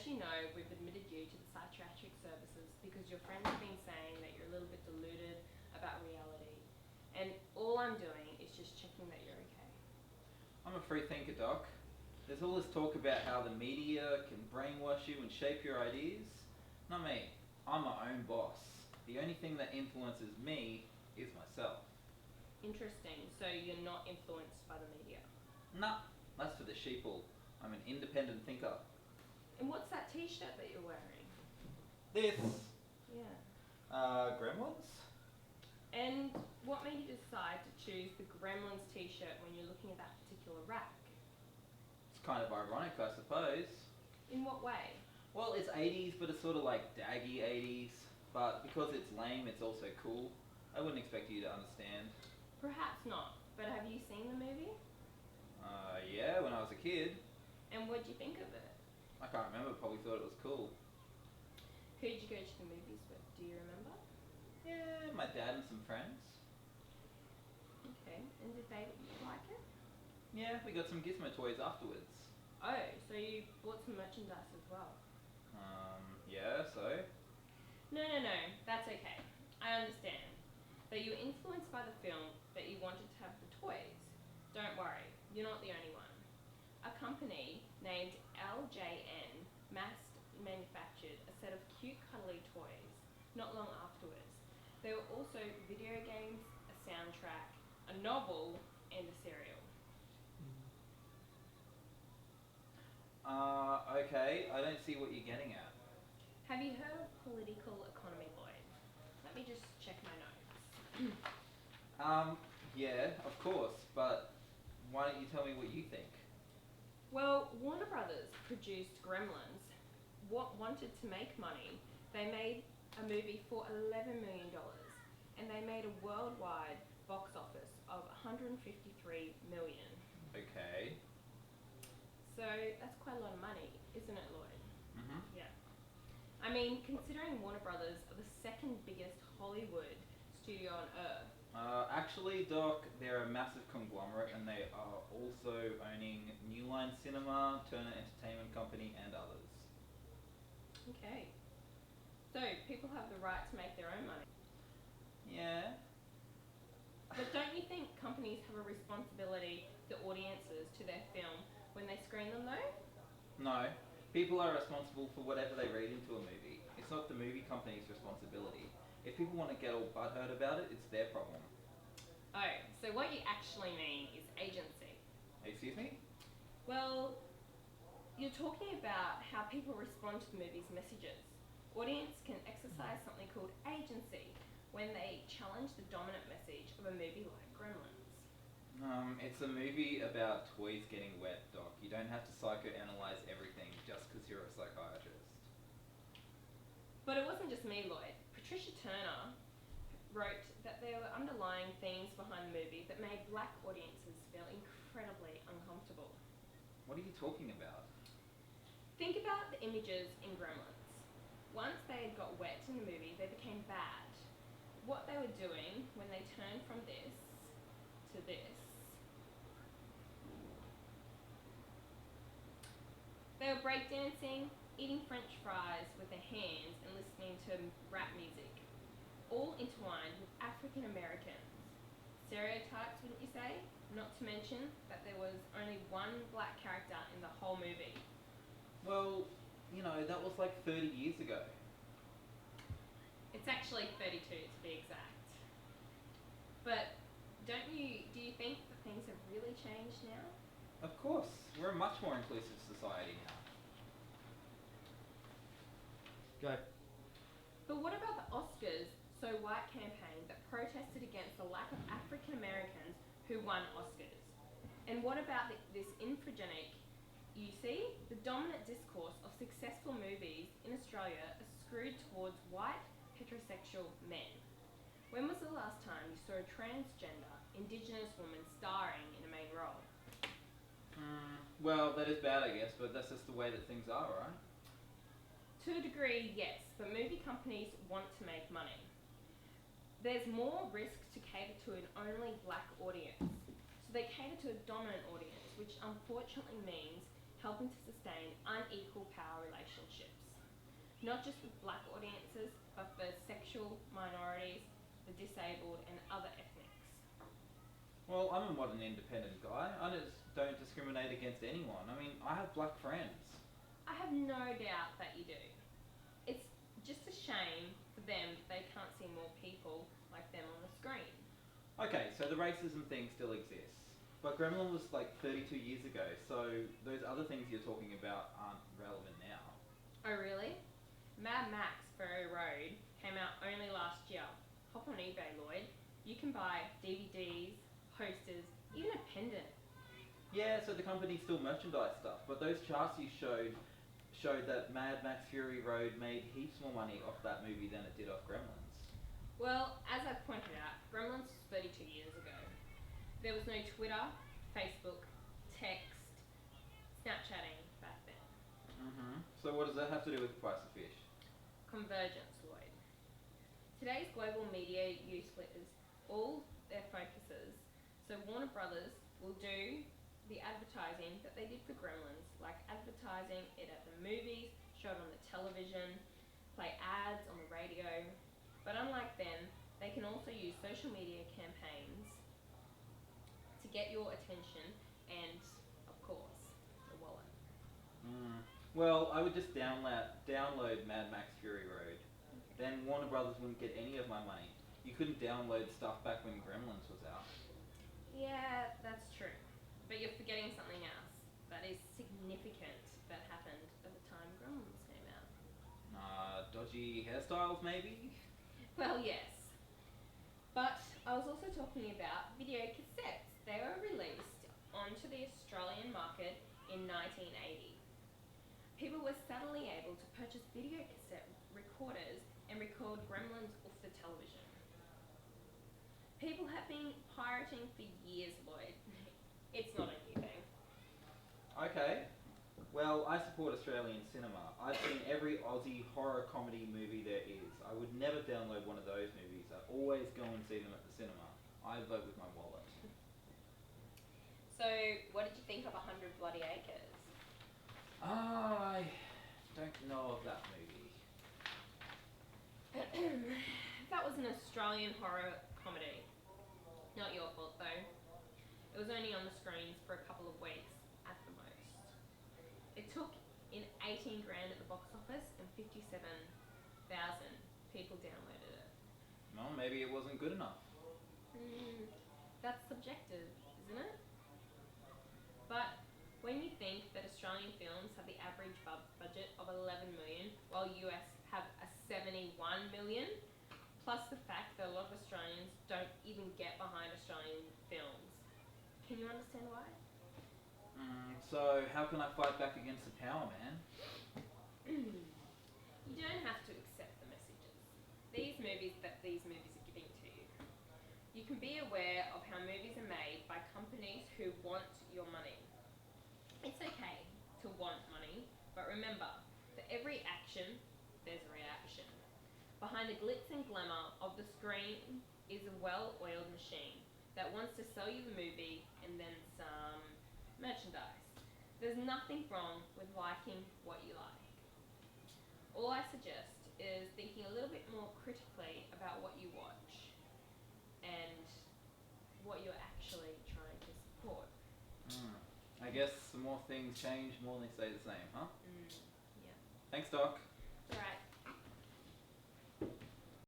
you know, we've admitted you to the psychiatric services because your friends have been saying that you're a little bit deluded about reality. And all I'm doing is just checking that you're okay. I'm a free thinker, Doc. There's all this talk about how the media can brainwash you and shape your ideas. Not me. I'm my own boss. The only thing that influences me is myself. Interesting. So you're not influenced by the media. Nah, that's for the sheeple. I'm an independent thinker. And what's that t-shirt that you're wearing? This, Yeah. Gremlins? And what made you decide to choose the Gremlins t-shirt when you're looking at that particular rack? It's kind of ironic, I suppose. In what way? Well, it's 80s, but it's sort of like daggy 80s. But because it's lame, it's also cool. I wouldn't expect you to understand. Perhaps not, but have you seen the movie? Yeah, when I was a kid. And what'd you think of it? I can't remember, probably thought it was cool. Who'd you go to the movies with? Do you remember? Yeah, my dad and some friends. Okay, and did they like it? Yeah, we got some Gizmo toys afterwards. Oh, so you bought some merchandise as well? Yeah, so? No, that's okay. I understand. But you were influenced by the film that you wanted to have the toys. Don't worry, you're not the only one. A company named LJN mass manufactured a set of cute cuddly toys not long afterwards. There were also video games, a soundtrack, a novel, and a cereal. Okay, I don't see what you're getting at. Have you heard of political economy, Lloyd? Let me just check my notes. Yeah, of course, but why don't you tell me what you think? Well, Warner Brothers produced Gremlins. Wanted to make money. They made a movie for $11 million, and they made a worldwide box office of $153 million. Okay. So that's quite a lot of money, isn't it, Lloyd? Mm-hmm. Yeah. I mean, considering Warner Brothers are the second biggest Hollywood studio on earth. Actually, Doc, they're a massive conglomerate and they are also owning New Line Cinema, Turner Entertainment Company, and others. Okay. So people have the right to make their own money. Yeah. But don't you think companies have a responsibility to audiences, to their film, when they screen them though? No. People are responsible for whatever they read into a movie. It's not the movie company's responsibility. If people want to get all butthurt about it, it's their problem. Oh, so what you actually mean is agency. Excuse me? Well, you're talking about how people respond to the movie's messages. Audience can exercise something called agency when they challenge the dominant message of a movie like Gremlins. It's a movie about toys getting wet, Doc. You don't have to psychoanalyze everything just because you're a psychiatrist. But it wasn't just me, Lloyd. Patricia Turner wrote that there were underlying themes behind the movie that made black audiences feel incredibly uncomfortable. What are you talking about? Think about the images in Gremlins. Once they had got wet in the movie, they became bad. What they were doing when they turned from this to this, they were breakdancing, eating French fries with their hands and listening to rap music, all intertwined with African Americans. Stereotypes, wouldn't you say? Not to mention that there was only one black character in the whole movie. Well, that was like 30 years ago. It's actually 32 to be exact. But do you think that things have really changed now? Of course, we're a much more inclusive society now. Go. But what about the Oscars So White campaign that protested against the lack of African Americans who won Oscars? And what about this infogenic, you see, the dominant discourse of successful movies in Australia are screwed towards white, heterosexual men. When was the last time you saw a transgender, Indigenous woman starring in a main role? Well, that is bad, I guess, but that's just the way that things are, right? To a degree, yes, but movie companies want to make money. There's more risk to cater to an only black audience. So they cater to a dominant audience, which unfortunately means helping to sustain unequal power relationships, not just with black audiences, but for sexual minorities, the disabled, and other ethnics. Well, I'm a modern independent guy. I just don't discriminate against anyone. I mean, I have black friends. I have no doubt that you do. It's just a shame for them that they can't see more people like them on the screen. Okay, so the racism thing still exists. But Gremlin was like 32 years ago, so those other things you're talking about aren't relevant now. Oh really? Mad Max Fury Road came out only last year. Hop on eBay, Lloyd. You can buy DVDs, posters, even a pendant. Yeah, so the company still merchandise stuff, but those charts you showed that Mad Max Fury Road made heaps more money off that movie than it did off Gremlins. Well, as I pointed out, Gremlins was 32 years ago. There was no Twitter, Facebook, text, Snapchatting back then. So what does that have to do with the price of fish? Convergence, Lloyd. Today's global media useless all their focuses, so Warner Brothers will do the advertising that they did for Gremlins, like advertising it at the movies, show it on the television, play ads on the radio. But unlike them, they can also use social media campaigns to get your attention and, of course, the wallet. Well, I would just download Mad Max Fury Road. Then Warner Brothers wouldn't get any of my money. You couldn't download stuff back when Gremlins was out. Yeah, that's true. But you're forgetting something else that is significant that happened at the time Gremlins came out. Dodgy hairstyles maybe? Well, yes. But I was also talking about video cassettes. They were released onto the Australian market in 1980. People were suddenly able to purchase video cassette recorders and record Gremlins off the television. People have been pirating for years, Lloyd. It's not a new thing. Okay. Well, I support Australian cinema. I've seen every Aussie horror comedy movie there is. I would never download one of those movies. I always go and see them at the cinema. I vote with my wallet. So, what did you think of 100 Bloody Acres? I don't know of that movie. That was an Australian horror comedy. Not your fault though. It was only on the screens for a couple of weeks at the most. It took in 18 grand at the box office and 57,000 people downloaded it. Well, maybe it wasn't good enough. That's subjective, isn't it? But when you think that Australian films have the average budget of 11 million, while US have a 71 million, plus the fact that a lot of Australians don't even get behind Australian films. Can you understand why? So how can I fight back against the power, man? You don't have to accept the messages. These movies are giving to you. You can be aware of how movies are made by companies who want your money. It's okay to want money, but remember, for every action, there's a reaction. Behind the glitz and glamour of the screen is a well-oiled machine that wants to sell you the movie and then some merchandise. There's nothing wrong with liking what you like. All I suggest is thinking a little bit more critically about what you watch and what you're actually trying to support. I guess the more things change, more they stay the same, huh? Yeah. Thanks, Doc.